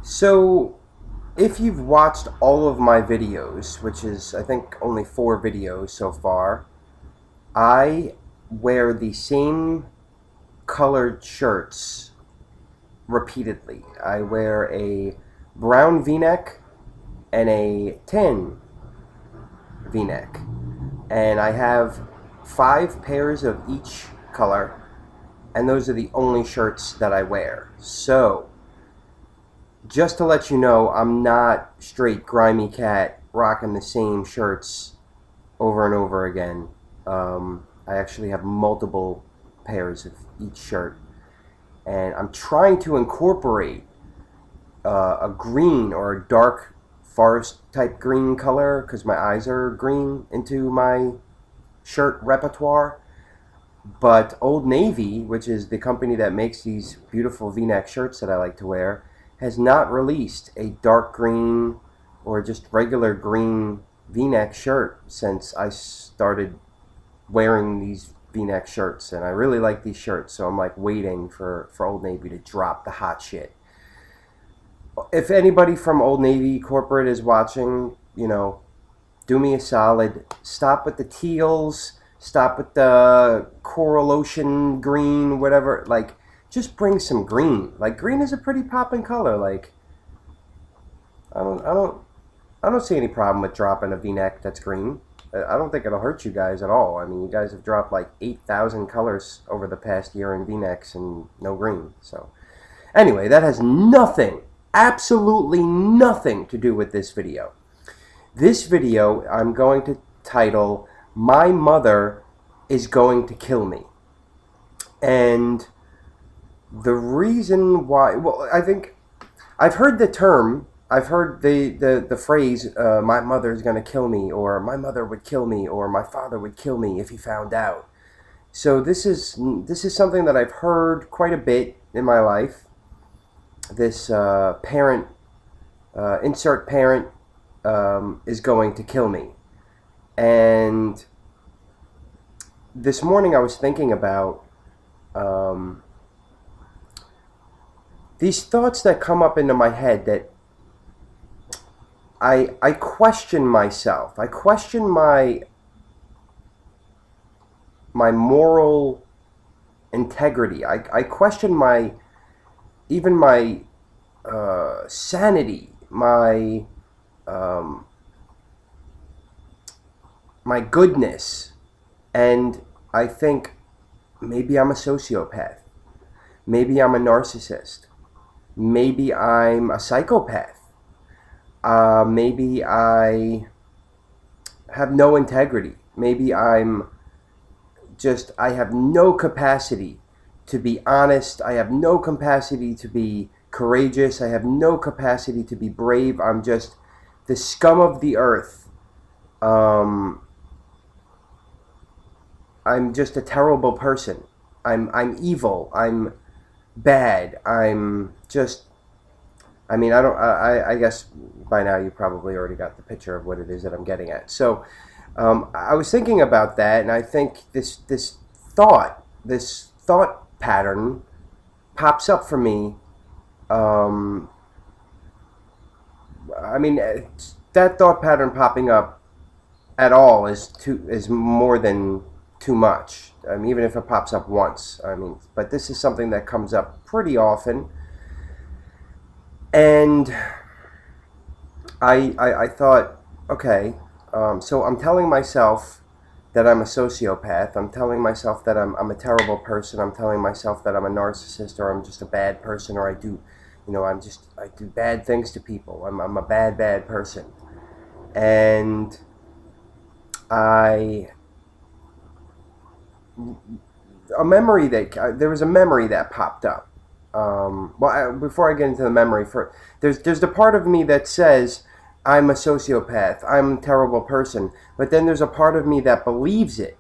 So, if you've watched all of my videos, which is I think only 4 videos so far, I wear the same colored shirts repeatedly. I wear a brown v-neck and a tan v-neck. And I have 5 pairs of each color, and those are the only shirts that I wear. So, just to let you know, I'm not straight grimy cat rocking the same shirts over and over again. I actually have multiple pairs of each shirt, and I'm trying to incorporate a green or a dark forest type green color because my eyes are green into my shirt repertoire. But Old Navy, which is the company that makes these beautiful v-neck shirts that I like to wear, has not released a dark green or just regular green v-neck shirt since I started wearing these v-neck shirts. And I really like these shirts, so I'm like waiting for Old Navy to drop the hot shit. If anybody from Old Navy corporate is watching, do me a solid. Stop with the teals. Stop with the coral ocean green, whatever. Like, just bring some green. Like, green is a pretty poppin' color. Like, I don't see any problem with dropping a V-neck that's green. I don't think it'll hurt you guys at all. I mean, you guys have dropped like 8,000 colors over the past year in V-necks and no green. So, anyway, that has nothing, absolutely nothing to do with this video. This video I'm going to title, "My Mother is Going to Kill Me." And the reason why, well, I think I've heard the term, I've heard the phrase, "My mother is going to kill me," or "My mother would kill me," or "My father would kill me if he found out." So this is something that I've heard quite a bit in my life. This parent, insert parent, is going to kill me. And this morning I was thinking about these thoughts that come up into my head that I question myself. I question my moral integrity. I question even my sanity, my goodness. And I think maybe I'm a sociopath. Maybe I'm a narcissist. Maybe I'm a psychopath. Maybe I have no integrity. Maybe I have no capacity to be honest. I have no capacity to be courageous. I have no capacity to be brave. I'm just the scum of the earth. I'm just a terrible person. I'm evil. I'm bad. I'm just, I mean, I guess by now you probably already got the picture of what it is that I'm getting at. So I was thinking about that, and I think this thought pattern pops up for me. I mean, that thought pattern popping up at all is more than too much. I mean, even if it pops up once. I mean, but this is something that comes up pretty often. And I thought, okay, so I'm telling myself that I'm a sociopath. I'm telling myself that I'm a terrible person. I'm telling myself that I'm a narcissist, or I'm just a bad person, or I do bad things to people. I'm a bad person. And there was a memory that popped up. Before I get into the memory, there's the part of me that says I'm a sociopath, I'm a terrible person, but then there's a part of me that believes it.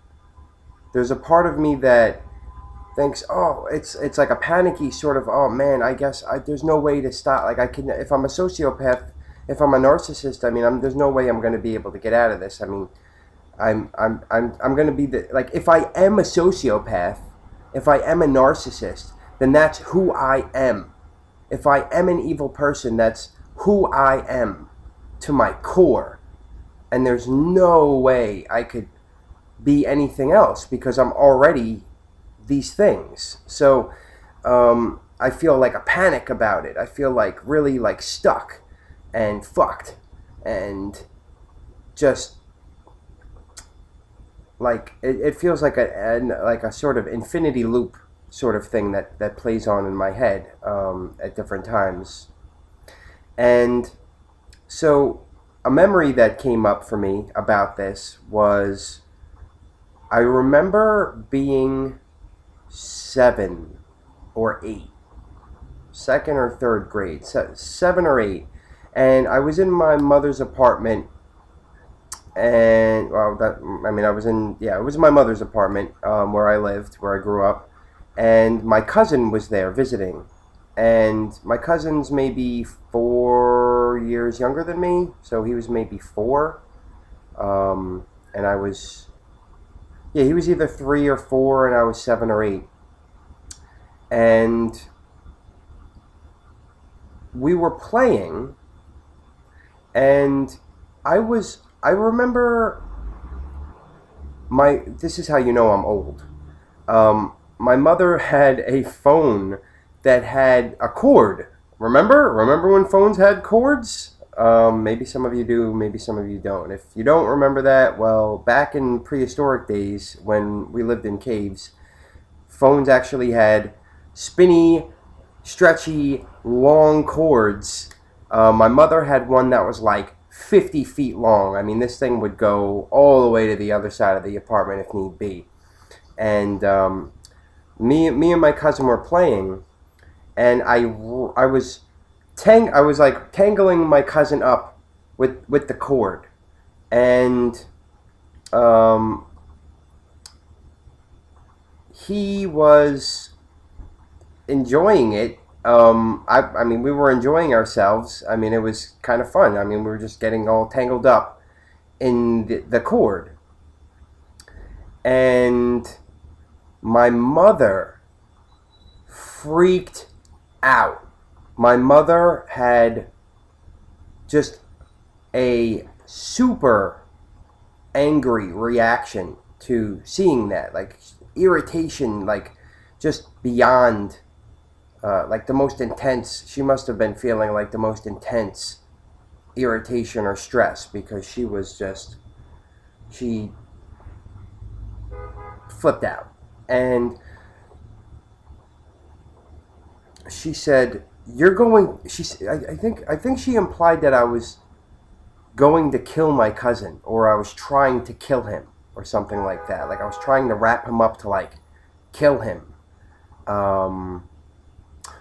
There's a part of me that thinks, oh, it's like a panicky sort of, oh man, I guess there's no way to stop. Like, if I'm a sociopath, if I'm a narcissist, I mean, there's no way I'm going to be able to get out of this. I mean, I'm going to be if I am a sociopath, if I am a narcissist, then that's who I am. if I am an evil person, that's who I am to my core. And there's no way I could be anything else because I'm already these things. So I feel like a panic about it. I feel like really like stuck and fucked and just like it feels like a sort of infinity loop sort of thing that plays on in my head at different times. And so a memory that came up for me about this was I remember being 7 or 8, second or third grade, 7 or 8, and I was in my mother's apartment, and I was in, yeah, it was my mother's apartment where I lived, where I grew up, and my cousin was there visiting, and my cousin's maybe 4 years younger than me, so he was maybe 4, and I was, yeah, he was either 3 or 4, and I was 7 or 8. And we were playing, and I remember this is how you know I'm old. My mother had a phone that had a cord. Remember when phones had cords? Maybe some of you do, maybe some of you don't. If you don't remember that, well, back in prehistoric days when we lived in caves, phones actually had spinny, stretchy, long cords. My mother had one that was like 50 feet long. I mean, this thing would go all the way to the other side of the apartment if need be. And me and my cousin were playing, and I was like tangling my cousin up with the cord, and he was enjoying it. I mean, we were enjoying ourselves. I mean, it was kind of fun. I mean, we were just getting all tangled up in the cord, and my mother freaked out. My mother had just a super angry reaction to seeing that, like irritation, like just beyond, like the most intense. She must have been feeling like the most intense irritation or stress because she flipped out. And she said, "You're going." I think she implied that I was going to kill my cousin, or I was trying to kill him, or something like that. Like I was trying to wrap him up to like kill him.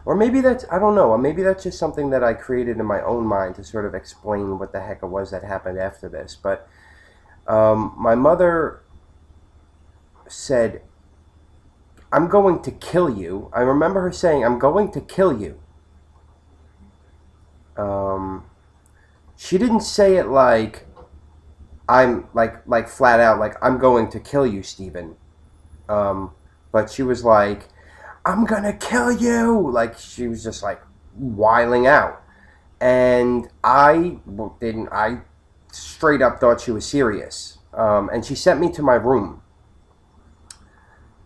Or maybe that's, I don't know. Maybe that's just something that I created in my own mind to sort of explain what the heck it was that happened after this. But my mother said, "I'm going to kill you." I remember her saying, "I'm going to kill you." She didn't say it like I'm like flat out like I'm going to kill you, Stephen. But she was like, "I'm gonna kill you!" Like she was just like wiling out, and I didn't. I straight up thought she was serious. And she sent me to my room,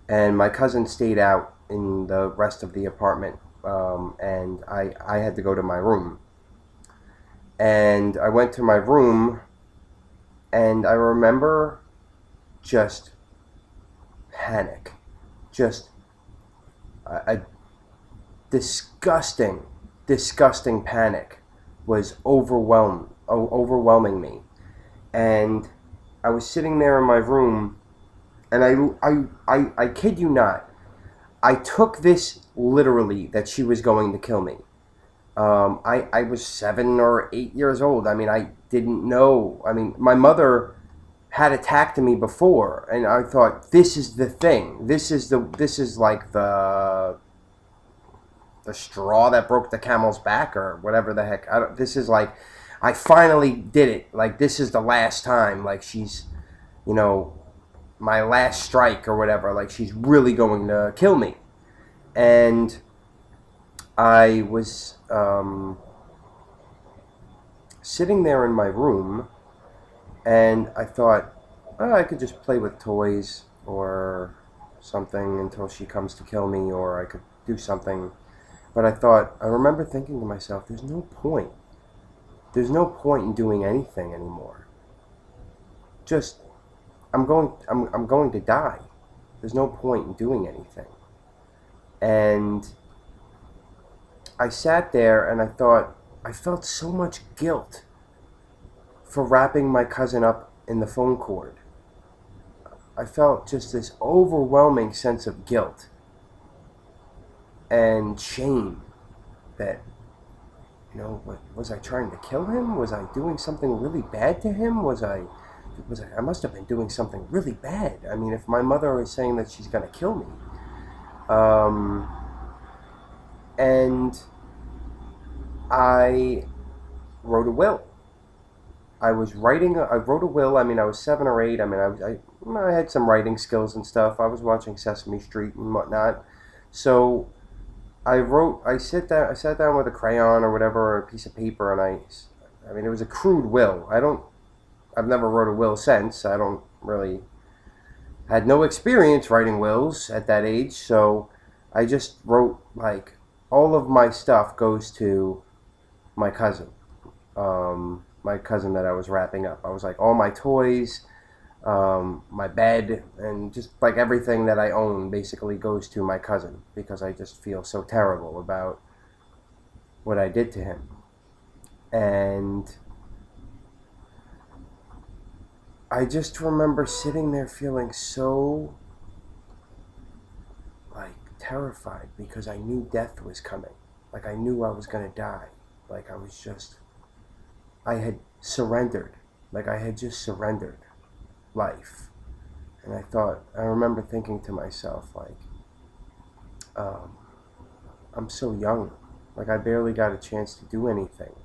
and my cousin stayed out in the rest of the apartment, and I had to go to my room. And I went to my room, and I remember just panic, just a disgusting panic was overwhelming me. And I was sitting there in my room, and I kid you not, I took this literally that she was going to kill me. I was 7 or 8 years old. I mean, I didn't know. I mean, my mother had attacked me before, and I thought, this is the thing. This is like the straw that broke the camel's back, or whatever the heck. This is like, I finally did it. Like, this is the last time. Like, she's, my last strike or whatever. Like, she's really going to kill me. And I was sitting there in my room, and I thought, oh, I could just play with toys or something until she comes to kill me, or I could do something. But I remember thinking to myself, there's no point. There's no point in doing anything anymore. Just, I'm going to die. There's no point in doing anything. And I sat there and I felt so much guilt for wrapping my cousin up in the phone cord. I felt just this overwhelming sense of guilt and shame that, was I trying to kill him? Was I doing something really bad to him? I must have been doing something really bad. I mean, if my mother is saying that she's going to kill me. And I wrote a will. I wrote a will. I mean, I was 7 or 8. I mean, I had some writing skills and stuff. I was watching Sesame Street and whatnot. So I sat down with a crayon or whatever, or a piece of paper, and I mean, it was a crude will. I've never wrote a will since. I don't really, had no experience writing wills at that age, so I just wrote, like, all of my stuff goes to my cousin. My cousin that I was wrapping up. I was like, all my toys, my bed, and just like everything that I own basically goes to my cousin, because I just feel so terrible about what I did to him. And I just remember sitting there feeling so, like, terrified, because I knew death was coming. Like, I knew I was going to die. Like, I had surrendered. Like, I had just surrendered life. And I remember thinking to myself, like, I'm so young. Like, I barely got a chance to do anything.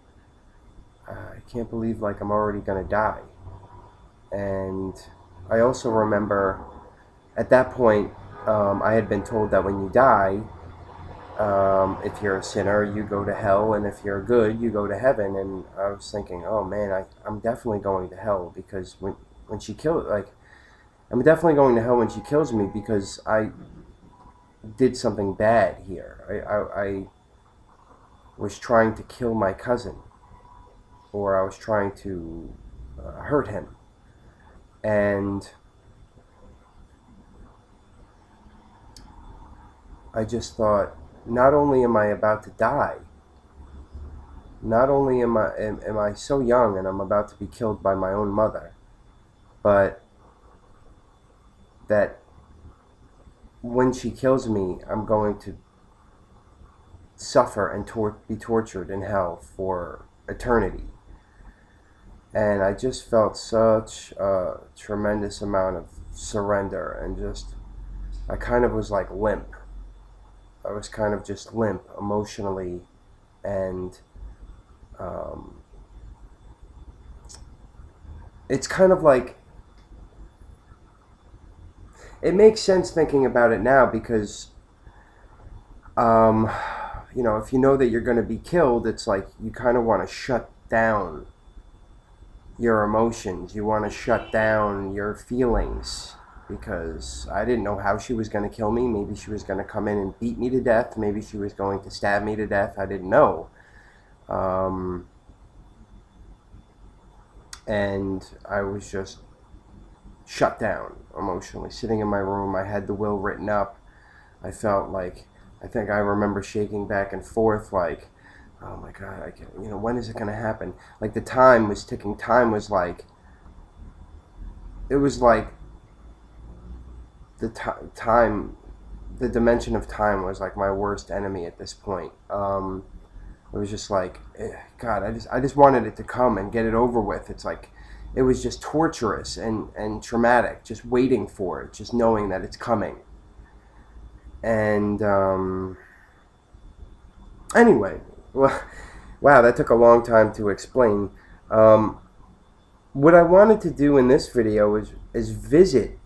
I can't believe, like, I'm already going to die. And I also remember, at that point, I had been told that when you die, if you're a sinner, you go to hell, and if you're good, you go to heaven. And I was thinking, oh man, I'm definitely going to hell, because when she killed, like, I'm definitely going to hell when she kills me, because I did something bad here. I was trying to kill my cousin, or I was trying to hurt him. And I just thought, not only am I about to die, not only am I so young and I'm about to be killed by my own mother, but that when she kills me, I'm going to suffer and be tortured in hell for eternity. And I just felt such a tremendous amount of surrender, and just, I kind of was like limp. I was kind of just limp emotionally, and it's kind of like, it makes sense thinking about it now, because if you know that you're going to be killed, it's like you kind of want to shut down your emotions. You want to shut down your feelings, because I didn't know how she was going to kill me. Maybe she was going to come in and beat me to death. Maybe she was going to stab me to death. I didn't know. And I was just shut down emotionally, sitting in my room. I had the will written up. I felt like, I think I remember shaking back and forth, like, oh my God, when is it going to happen? Like, the time was ticking. Time was like, it was like the time, the dimension of time was like my worst enemy at this point. It was just like, God, I just wanted it to come and get it over with. It's like, it was just torturous and traumatic, just waiting for it, just knowing that it's coming. And anyway, well, wow, that took a long time to explain. What I wanted to do in this video is visit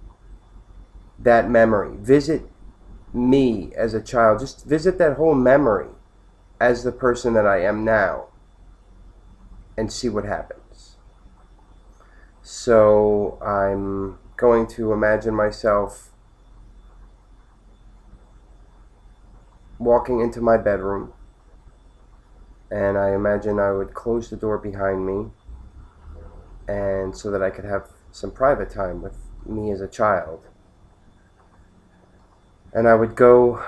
that memory, visit me as a child, just visit that whole memory, as the person that I am now and see what happens. So I'm going to imagine myself walking into my bedroom, and I imagine I would close the door behind me, and so that I could have some private time with me as a child. And I would go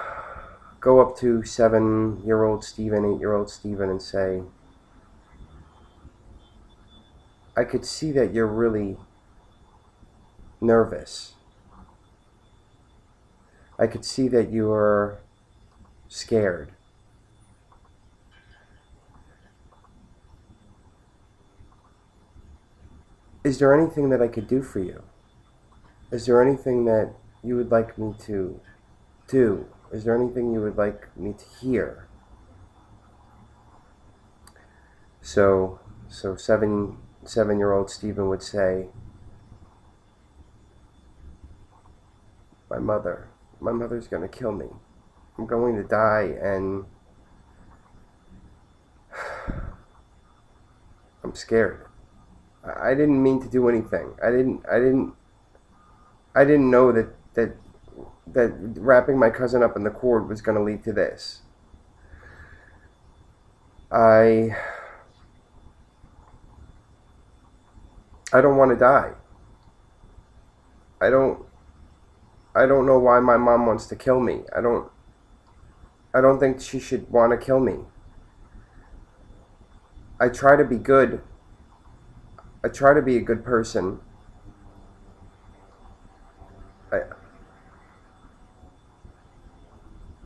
up to 7-year-old Stephen, 8-year-old Stephen, and say, I could see that you're really nervous. I could see that you're scared. Is there anything that I could do for you? Is there anything that you would like me to do? Is there anything you would like me to hear? So 7-year-old Stephen would say, my mother's gonna kill me. I'm going to die, and I'm scared. I didn't mean to do anything. I didn't know that wrapping my cousin up in the cord was going to lead to this. I don't want to die. I don't know why my mom wants to kill me. I don't think she should want to kill me. I try to be good. I try to be a good person.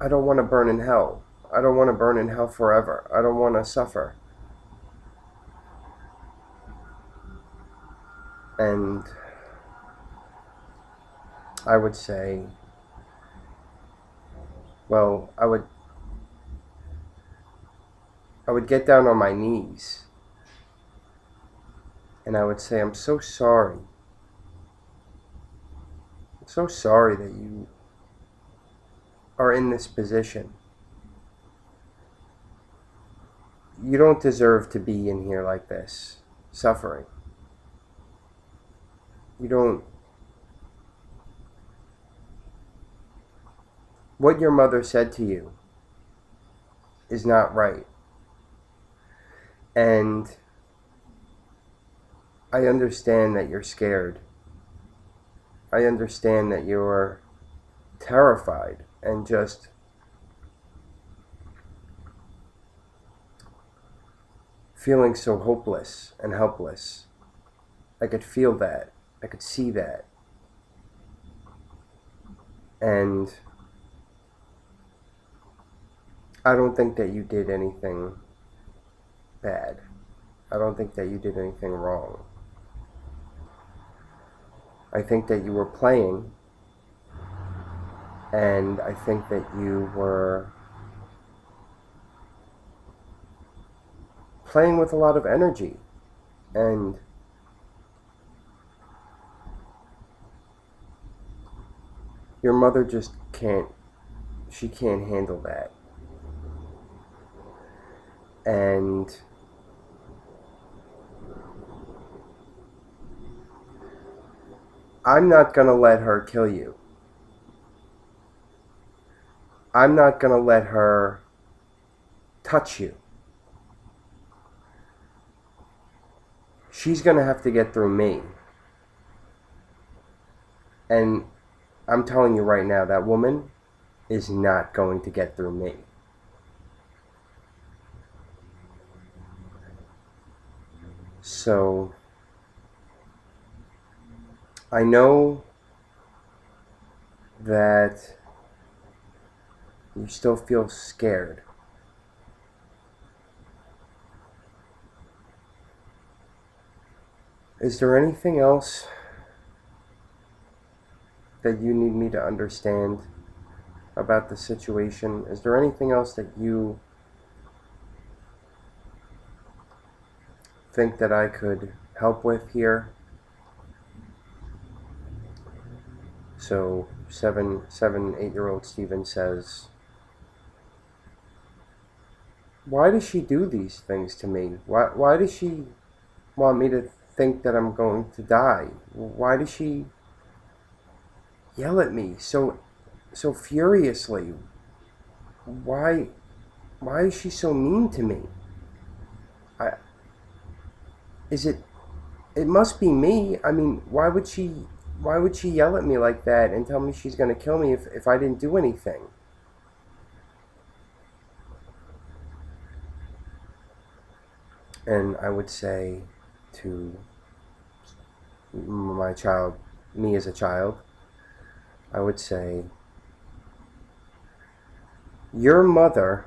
I don't want to burn in hell. I don't want to burn in hell forever. I don't want to suffer. And I would say, well, I would get down on my knees, and I would say, I'm so sorry. I'm so sorry that you are in this position. You don't deserve to be in here like this, suffering. You don't. What your mother said to you is not right. And I understand that you're scared. I understand that you're terrified and just feeling so hopeless and helpless. I could feel that. I could see that. And I don't think that you did anything bad. I don't think that you did anything wrong. I think that you were playing, and I think that you were playing with a lot of energy, and your mother just can't handle that. And I'm not gonna let her kill you. I'm not gonna let her touch you. She's gonna have to get through me. And I'm telling you right now, that woman is not going to get through me. So I know that you still feel scared. Is there anything else that you need me to understand about the situation? Is there anything else that you think that I could help with here? So 8-year-old Stephen says, why does she do these things to me? Why does she want me to think that I'm going to die? Why does she yell at me so furiously? Why is she so mean to me? I is it it must be me. I mean, why would she yell at me like that and tell me she's going to kill me if I didn't do anything? And I would say to my child, me as a child, I would say, your mother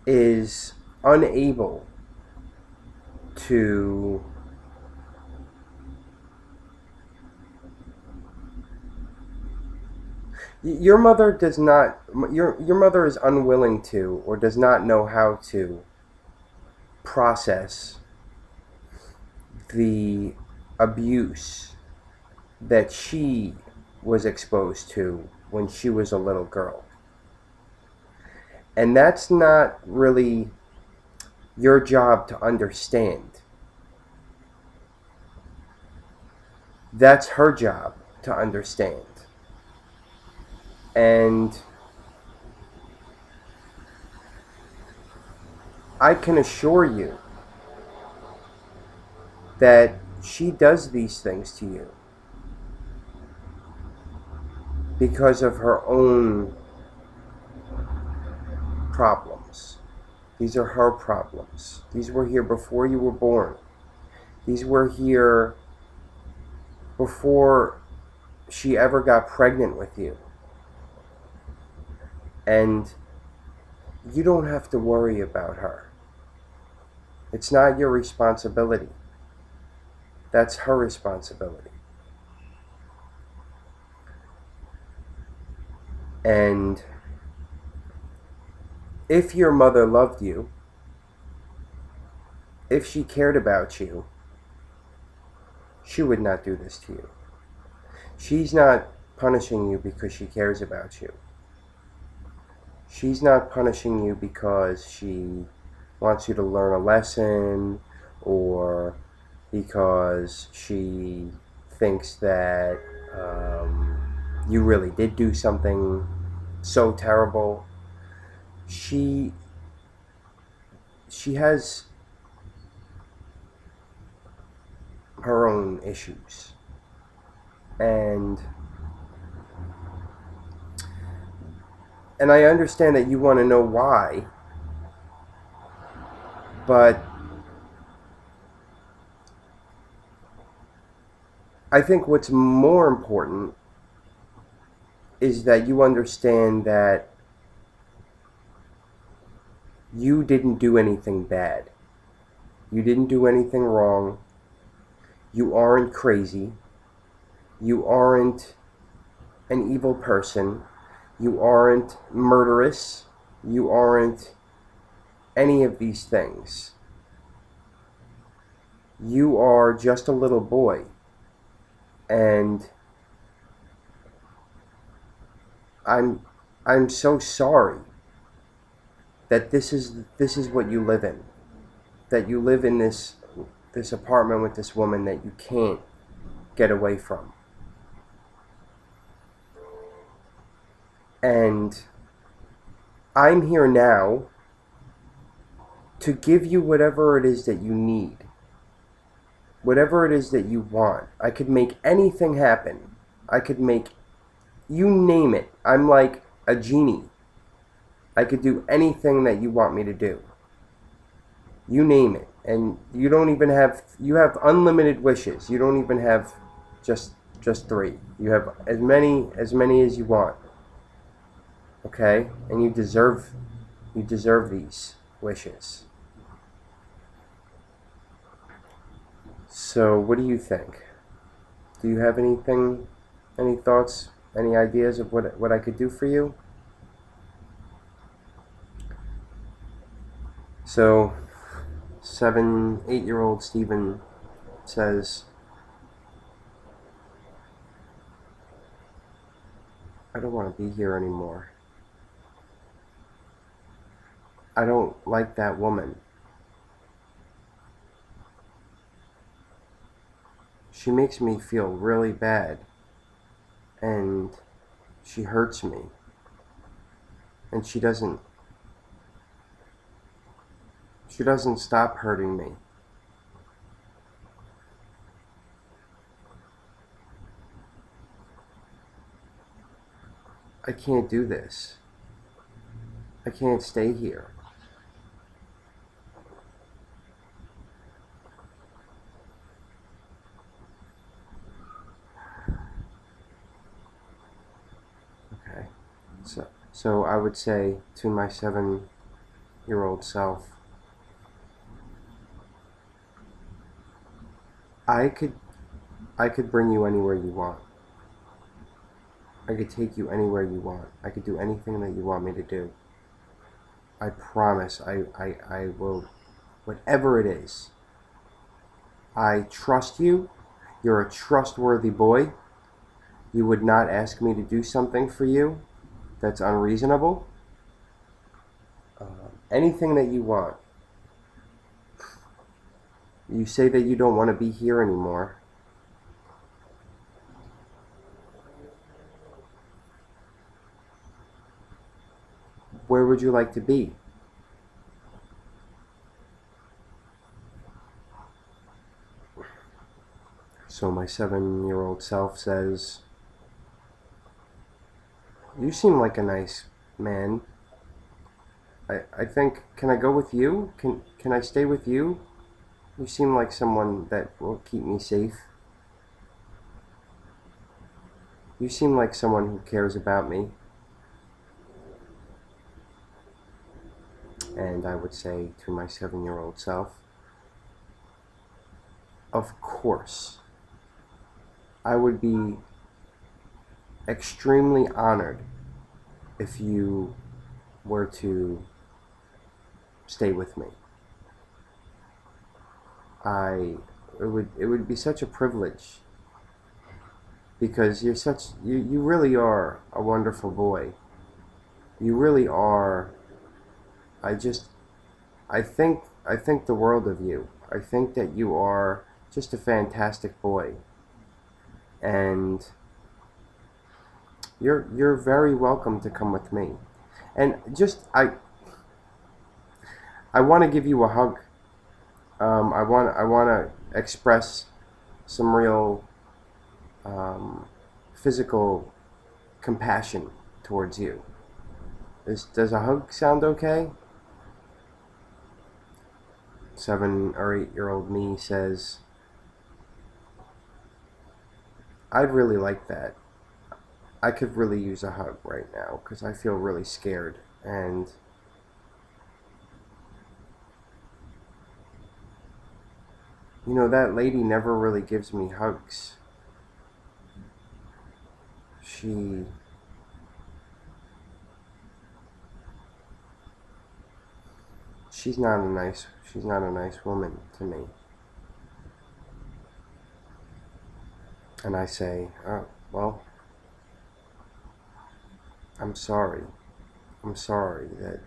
is unable to your mother does not your mother is unwilling to or does not know how to process the abuse that she was exposed to when she was a little girl. And that's not really your job to understand. That's her job to understand. And I can assure you that she does these things to you because of her own problems. These are her problems. These were here before you were born. These were here before she ever got pregnant with you. And you don't have to worry about her. It's not your responsibility. That's her responsibility. And if your mother loved you, if she cared about you, she would not do this to you. She's not punishing you because she cares about you. She's not punishing you because she wants you to learn a lesson or because she thinks that you really did do something so terrible. She has her own issues, and I understand that you want to know why, but I think what's more important is that you understand that you didn't do anything bad. You didn't do anything wrong. You aren't crazy. You aren't an evil person. You aren't murderous. You aren't any of these things. You are just a little boy. And I'm so sorry that this is what you live in. That you live in this apartment with this woman that you can't get away from. And I'm here now to give you whatever it is that you need. Whatever it is that you want. I could make anything happen. I could make, you name it. I'm like a genie. I could do anything that you want me to do. You name it. And you don't even have, you have unlimited wishes. You don't even have just 3. You have as many as you want. Okay? And you deserve these wishes. So, what do you think? Do you have anything, any thoughts, any ideas of what I could do for you? So, 8-year-old Stephen says, I don't want to want to be here anymore. I don't like that woman. She makes me feel really bad, and she hurts me, and she doesn't stop hurting me. I can't do this. I can't stay here. Okay. So I would say to my 7-year-old self, I could bring you anywhere you want. I could take you anywhere you want. I could do anything that you want me to do. I promise I will, whatever it is. I trust you. You're a trustworthy boy. You would not ask me to do something for you that's unreasonable. Anything that you want. You say that you don't want to be here anymore. Where would you like to be? So my 7-year-old self says, you seem like a nice man. I think, can I go with you? Can I stay with you? You seem like someone that will keep me safe. You seem like someone who cares about me. And I would say to my 7-year-old self, of course, I would be extremely honored if you were to stay with me. It would be such a privilege, because you really are a wonderful boy. You really are. I think the world of you. I think that you are just a fantastic boy, and you're very welcome to come with me. And I want to give you a hug. I want to express some real physical compassion towards you. Does a hug sound okay? 7 or 8-year-old me says, I'd really like that. I could really use a hug right now because I feel really scared, and you know, that lady never really gives me hugs. She's not a nice woman to me. And I say, oh, well, I'm sorry. I'm sorry that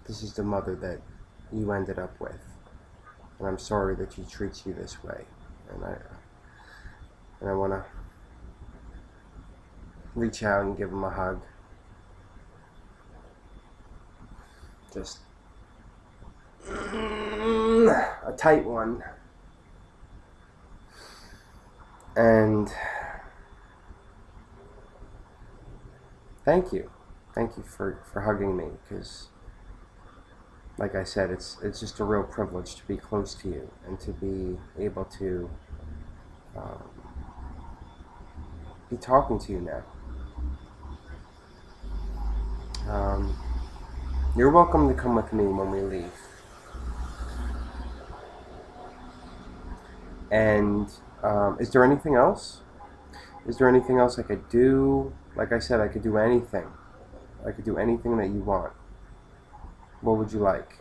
this is the mother that you ended up with. And I'm sorry that she treats you this way. And I want to reach out and give him a hug. Just a tight one. And thank you for hugging me, because like I said, it's just a real privilege to be close to you and to be able to be talking to you now. You're welcome to come with me when we leave. And is there anything else? Is there anything else I could do? Like I said, I could do anything. I could do anything that you want. What would you like?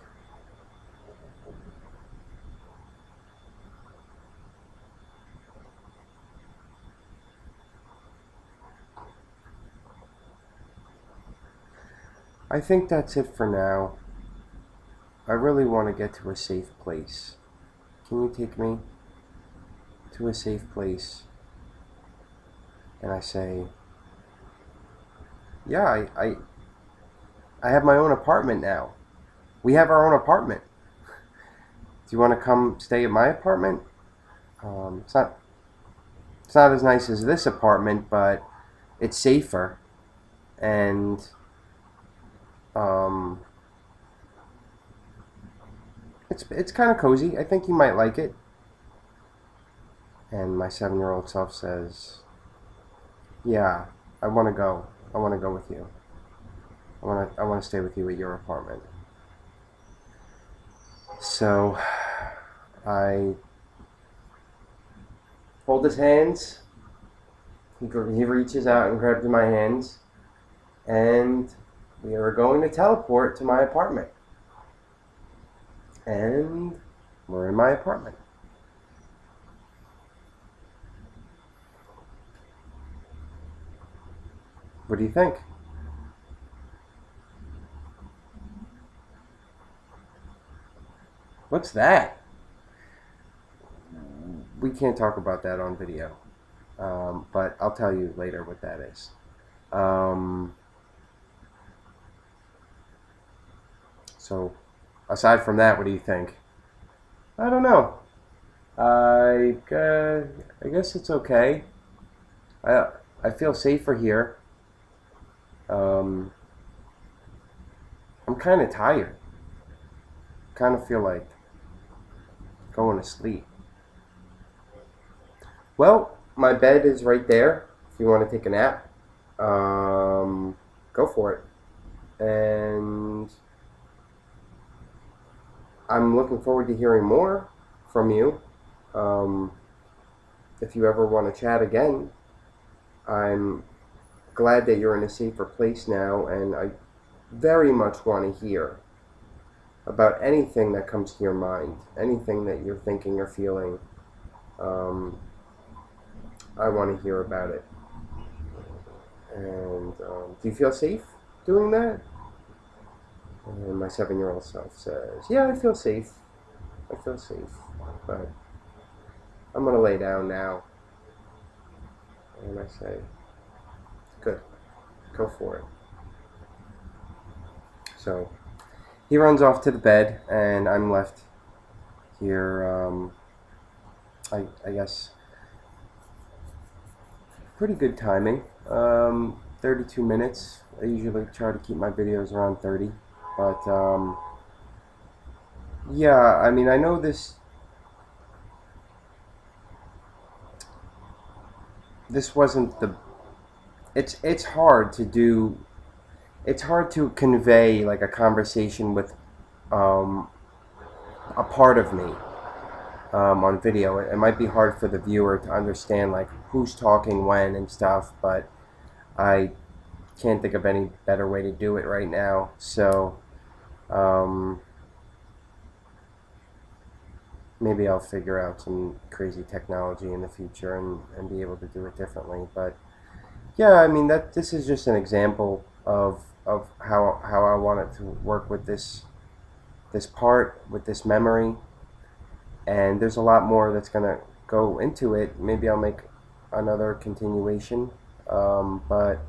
I think that's it for now. I really want to get to a safe place. Can you take me to a safe place? And I say, yeah, I have my own apartment now. We have our own apartment. Do you want to come stay at my apartment? It's not as nice as this apartment, but it's safer, and um, it's kind of cozy. I think you might like it. And my 7-year-old self says, "Yeah, I want to go. I want to go with you. I want to stay with you at your apartment." So I hold his hands. He reaches out and grabs my hands, and we are going to teleport to my apartment. And we're in my apartment. What do you think? What's that? We can't talk about that on video, but I'll tell you later what that is. So, aside from that, what do you think? I don't know. I guess it's okay. I I feel safer here. Um, I'm kind of tired. Kind of feel like going to sleep. Well, my bed is right there. If you want to take a nap, go for it. And I'm looking forward to hearing more from you. Um, if you ever want to chat again, I'm glad that you're in a safer place now, and I very much want to hear about anything that comes to your mind, anything that you're thinking or feeling. Um, I want to hear about it. And do you feel safe doing that? And my 7-year-old self says, yeah, I feel safe. I feel safe. But I'm going to lay down now. And I say, good. Go for it. So he runs off to the bed, and I'm left here, I guess, pretty good timing. 32 minutes. I usually try to keep my videos around 30. But, yeah, I mean, I know this wasn't the... It's hard to do... It's hard to convey, like, a conversation with a part of me on video. It might be hard for the viewer to understand, like, who's talking when and stuff, but I can't think of any better way to do it right now. So, maybe I'll figure out some crazy technology in the future and be able to do it differently. But yeah, I mean, this is just an example of how I wanted to work with this part, with this memory. And there's a lot more that's gonna go into it. Maybe I'll make another continuation, but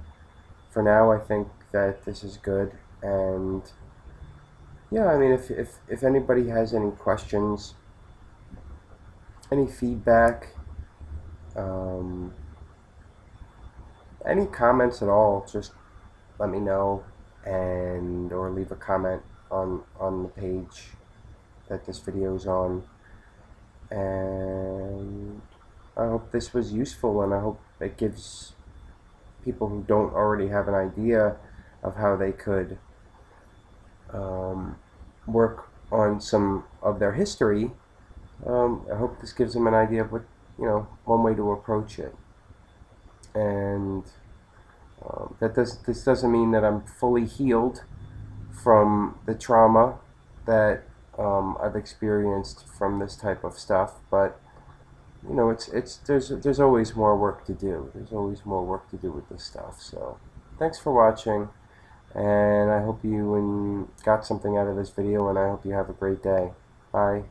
for now I think that this is good. And yeah, I mean, if anybody has any questions, any feedback, any comments at all, just let me know, and or leave a comment on the page that this video is on. And I hope this was useful, and I hope it gives people who don't already have an idea of how they could work on some of their history. I hope this gives them an idea of what, one way to approach it. And this doesn't mean that I'm fully healed from the trauma that I've experienced from this type of stuff, but there's always more work to do. There's always more work to do with this stuff. So thanks for watching. And I hope you got something out of this video, and I hope you have a great day. Bye.